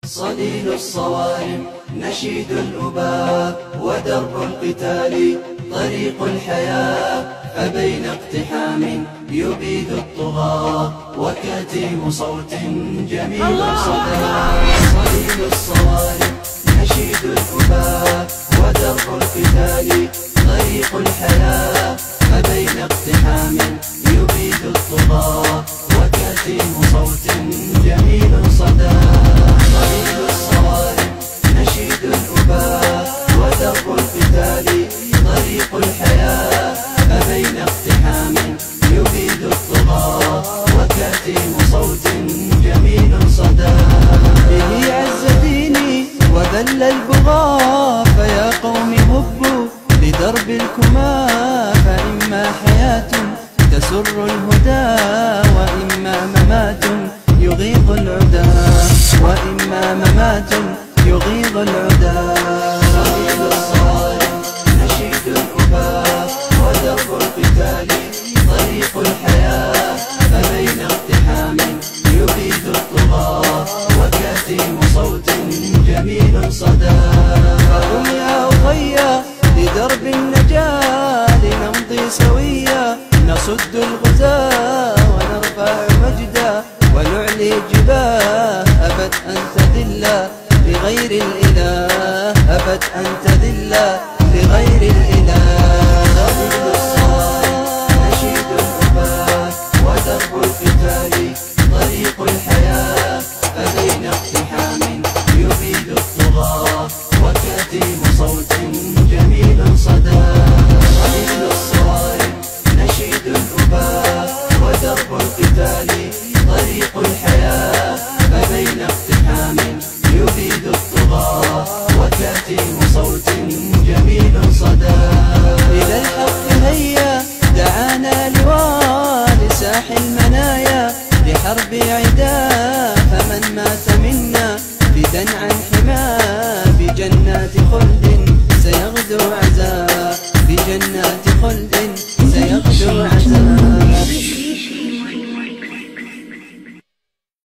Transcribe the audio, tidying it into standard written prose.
صليل الصوارم نشيد الأباء ودرب القتال طريق الحياة، فبين اقتحام يبيد الطغاة وكتيم صوت جميل صدى. صليل الصوارم نشيد الأباء ودرب القتال طريق الحياة، فبين اقتحام يبيد الطغاة وكتيم صوت جميل صدى. صليل الصوارم نشيد الأباء ودرب القتال طريق الحياة، فبين اقتحام يبيد الطغاة وكتيم صوت جميل صدى. به عز ديني وذل البغاة، فيا قوم هبوا لدرب الكماة، فإما حياة تسر الهدى وإما ممات يغيظ العدا، وإما ممات يغيظ العدا. صليل الصوارم نشيد الأباء ودرب القتال طريق الحياة، فبين اقتحام يبيد الطغاة وكتيم صوت جميل صدى. فقم يا أخيا لدرب النجاة، لنمضي سويا نصد الغزاة ونرفع مجدا ونعلي جباه، أبت أن تذل لغير الإله، أبت أن تذل لغير الإله. صليل الصوارم نشيد الأباء ودرب القتال طريق الحياة، فبين اقتحام يبيد الطغاة وكتيم صوت جميل صدى. صليل الصوارم نشيد الأباء ودرب القتال طريق الحياة، فبين اقتحام يبيد الطغاة وكتيم صوت جميل صدى. إلى الحق هيا دعانا لواء لساح المنايا لحرب عدا، فمن مات منا فدا عن حماه بجنات خلد سيغدو عزاء، بجنات خلد